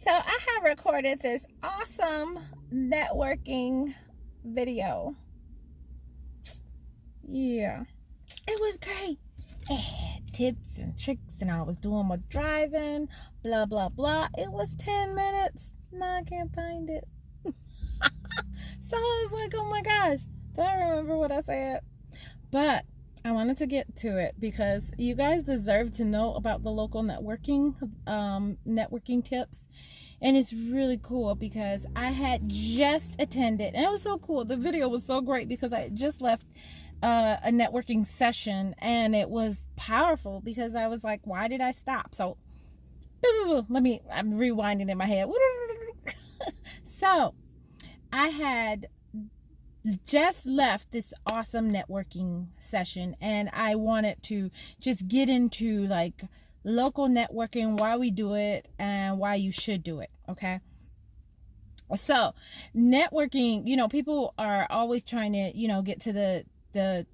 So I have recorded this awesome networking video. Yeah, it was great. It had tips and tricks, and I was doing my driving, blah, blah, blah. It was 10 minutes. No, I can't find it. So I was like, oh my gosh, do I remember what I said? But I wanted to get to it because you guys deserve to know about the local networking tips. And it's really cool because I had just attended, and it was so cool. The video was so great because I had just left a networking session, and it was powerful because I was like, why did I stop? So I'm rewinding in my head. So I had just left this awesome networking session, and I wanted to just get into like local networking, why we do it and why you should do it. Okay, so networking, people are always trying to get to the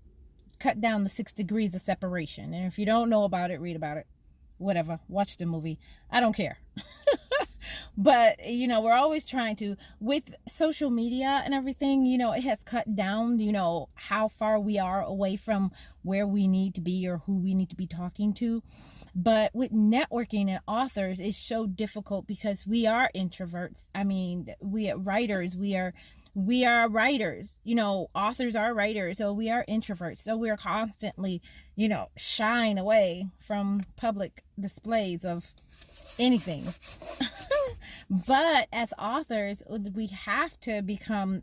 cut down the 6 degrees of separation, and if you don't know about it, read about it, whatever, watch the movie, I don't care. But we're always trying to, with social media and everything, it has cut down how far we are away from where we need to be or who we need to be talking to. But with networking and authors, it's so difficult because we are introverts. I mean, we are writers, we are writers, authors are writers, so we are introverts, so we are constantly shying away from public displays of anything. But as authors, we have to become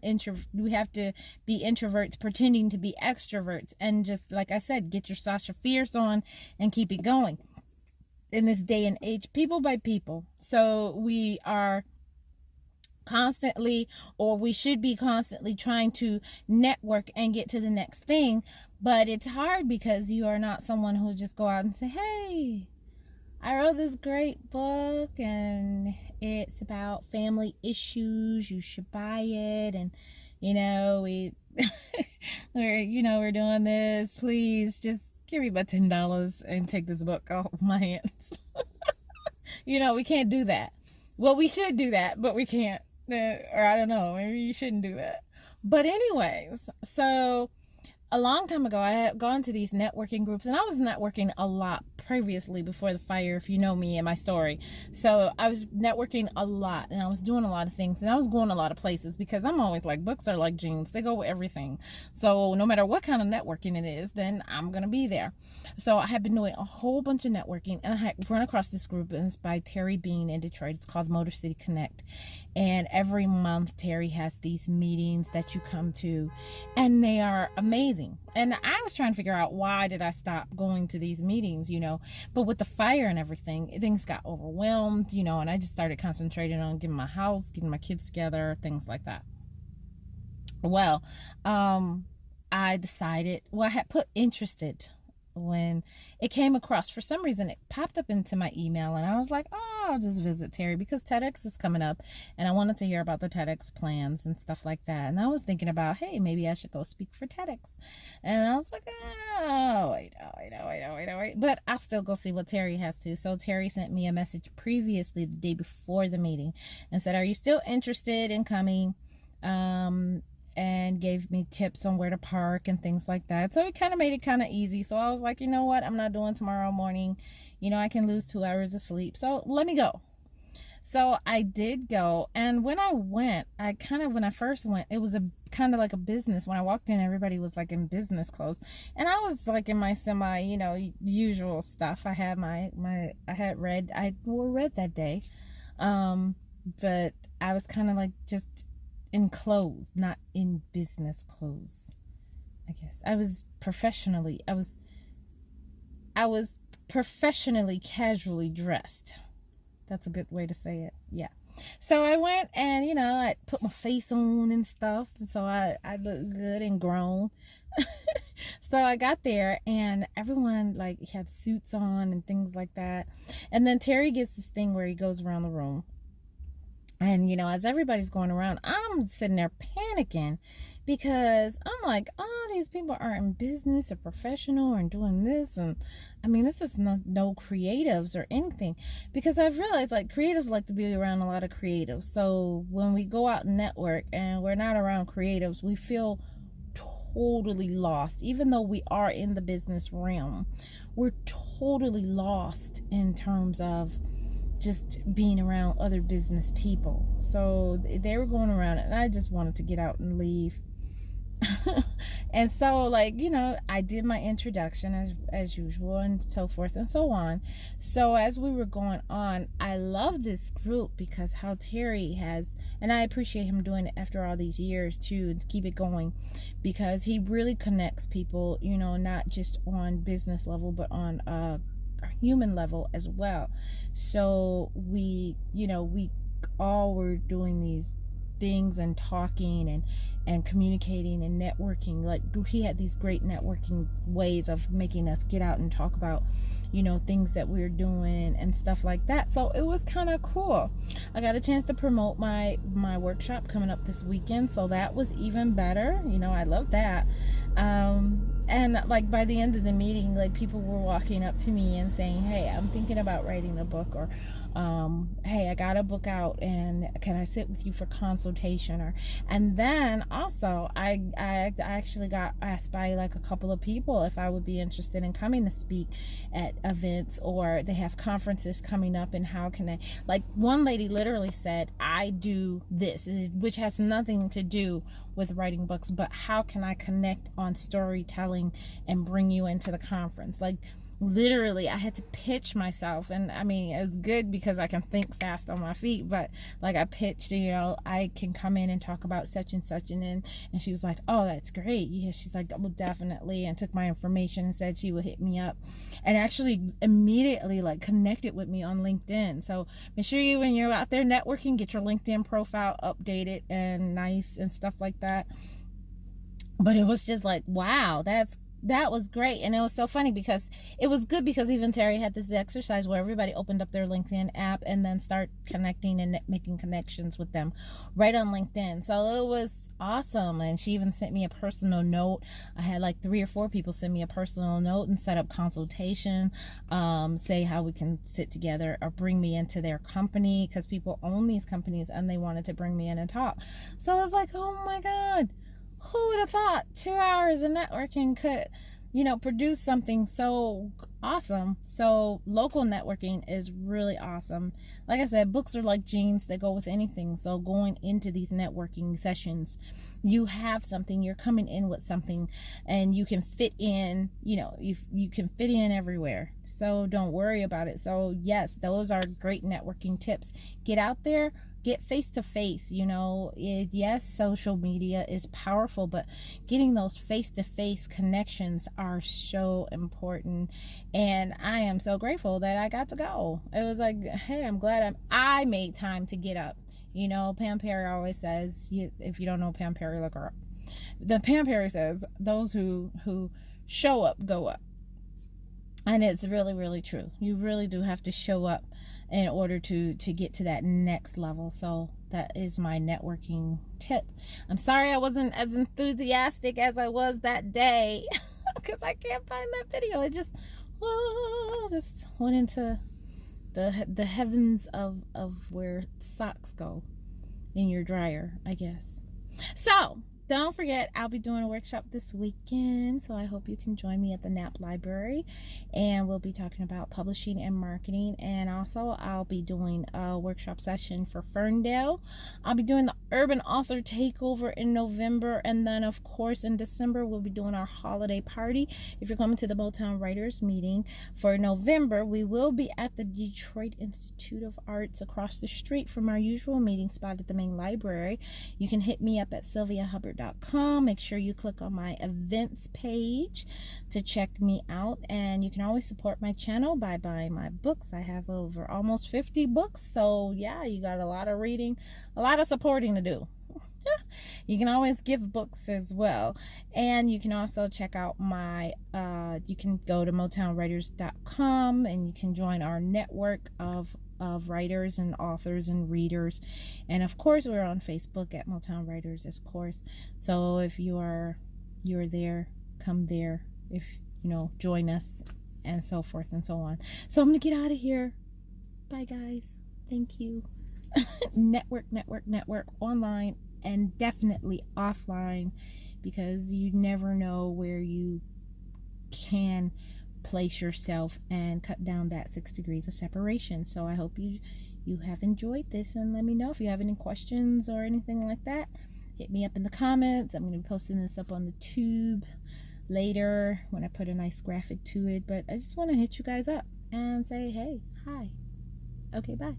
we have to be introverts pretending to be extroverts, and just like I said, get your Sasha Fierce on and keep it going in this day and age, people by people. So we are constantly, or we should be constantly, trying to network and get to the next thing. But it's hard because you are not someone who just go out and say, hey, I wrote this great book and it's about family issues, you should buy it, and we're doing this, please just give me about $10 and take this book off my hands. We can't do that. Well, we should do that, but we can't. Or I don't know, maybe you shouldn't do that. But anyways, so a long time ago, I had gone to these networking groups, and I was networking a lot previously before the fire, if you know me and my story. So I was networking a lot, and I was doing a lot of things, and I was going a lot of places because I'm always like, books are like jeans, they go with everything. So no matter what kind of networking it is, then I'm gonna be there. So I had been doing a whole bunch of networking, and I had run across this group, and it's by Terry Bean in Detroit. It's called Motor City Connect. And every month Terry has these meetings that you come to, and they are amazing. And I was trying to figure out, why did I stop going to these meetings, but with the fire and everything, things got overwhelmed, and I just started concentrating on getting my house, getting my kids together, things like that. Well, I decided, I had put interested when it came across. For some reason, it popped up into my email, and I was like, oh, I'll just visit Terry because TEDx is coming up, and I wanted to hear about the TEDx plans and stuff like that. And I was thinking about, hey, maybe I should go speak for TEDx. And I was like, oh, wait. But I'll still go see what Terry has to. So Terry sent me a message previously, the day before the meeting, and said, are you still interested in coming? And gave me tips on where to park and things like that. So it kind of made it kind of easy. So I was like, you know what? I'm not doing tomorrow morning. I can lose 2 hours of sleep. So let me go. So I did go. And when I went, when I first went, it was a kind of like a business. When I walked in, everybody was like in business clothes. And I was like in my semi, usual stuff. I had I wore red that day. But I was kind of like just in clothes, not in business clothes, I guess. I was professionally casually dressed. That's a good way to say it. Yeah. So I went, and I put my face on and stuff, so I looked good and grown. So I got there, and everyone like had suits on and things like that. And then Terry gives this thing where he goes around the room, And, you know, as everybody's going around, I'm sitting there panicking because I'm like, oh, these people aren't in business or professional or doing this. And I mean, this is no creatives or anything, because I've realized like creatives like to be around a lot of creatives. So when we go out and network and we're not around creatives, we feel totally lost. Even though we are in the business realm, we're totally lost in terms of just being around other business people. So they were going around and I just wanted to get out and leave. And so, like, you know, I did my introduction as usual and so forth and so on. So as we were going on, I love this group because how Terry has, and I appreciate him doing it after all these years too, to keep it going, because he really connects people, you know, not just on business level but on a human level as well. So we, you know, we all were doing these things and talking and communicating and networking. Like, he had these great networking ways of making us get out and talk about, you know, things that we were doing and stuff like that. So it was kind of cool. I got a chance to promote my workshop coming up this weekend, so that was even better. You know, I love that. And like by the end of the meeting, like people were walking up to me and saying, hey, I'm thinking about writing a book, or hey, I got a book out and can I sit with you for consultation? Or, and then also I actually got asked by like a couple of people if I would be interested in coming to speak at events, or they have conferences coming up, and how can I, like one lady literally said, I do this, which has nothing to do with writing books, but how can I connect on storytelling and bring you into the conference? Like literally I had to pitch myself, and I mean it was good because I can think fast on my feet, but like I pitched, you know, I can come in and talk about such and such, and she was like, oh, that's great. Yeah, she's like, well, definitely, and took my information and said she would hit me up, and actually immediately like connected with me on LinkedIn. So make sure you, when you're out there networking, get your LinkedIn profile updated and nice and stuff like that. But it was just like, wow, that was great. And it was so funny because it was good, because even Terry had this exercise where everybody opened up their LinkedIn app and then start connecting and making connections with them right on LinkedIn. So it was awesome. And she even sent me a personal note. I had like 3 or 4 people send me a personal note and set up consultation, say how we can sit together or bring me into their company, because people own these companies and they wanted to bring me in and talk. So I was like, oh my God, who would have thought 2 hours of networking could, you know, produce something so awesome? So local networking is really awesome. Like I said, books are like jeans, they go with anything. So going into these networking sessions, you have something, you're coming in with something, and you can fit in, you know, you can fit in everywhere. So don't worry about it. So yes, those are great networking tips. Get out there, get face to face. You know, yes, social media is powerful, but getting those face to face connections are so important. And I am so grateful that I got to go. It was like, hey, I'm glad I made time to get up. You know, Pam Perry always says, if you don't know Pam Perry, look her up. The Pam Perry says, those who show up go up. And it's really, really true. You really do have to show up in order to get to that next level. So that is my networking tip. I'm sorry I wasn't as enthusiastic as I was that day because I can't find that video. It just went into the heavens of where socks go in your dryer, I guess. So don't forget, I'll be doing a workshop this weekend, so I hope you can join me at the Knapp Library, and we'll be talking about publishing and marketing. And also I'll be doing a workshop session for Ferndale. I'll be doing the Urban Author Takeover in November, and then of course in December we'll be doing our holiday party. If you're coming to the Motown Writers meeting for November, we will be at the Detroit Institute of Arts across the street from our usual meeting spot at the main library. You can hit me up at SylviaHubbard.com. Make sure you click on my events page to check me out, and you can always support my channel by buying my books. I have over almost 50 books, so yeah, you got a lot of reading, a lot of supporting to do. You can always give books as well, and you can also check out my you can go to motownwriters.com and you can join our network of of writers and authors and readers. And of course, we're on Facebook at Motown Writers, of course. So if you're there, come there. If join us, and so forth and so on. So I'm gonna get out of here. Bye, guys. Thank you. Network online, and definitely offline, because you never know where you can place yourself and cut down that 6 degrees of separation. So I hope you have enjoyed this, and let me know if you have any questions or anything like that. Hit me up in the comments. I'm going to be posting this up on the tube later when I put a nice graphic to it, but I just want to hit you guys up and say, hey, hi. Okay, bye.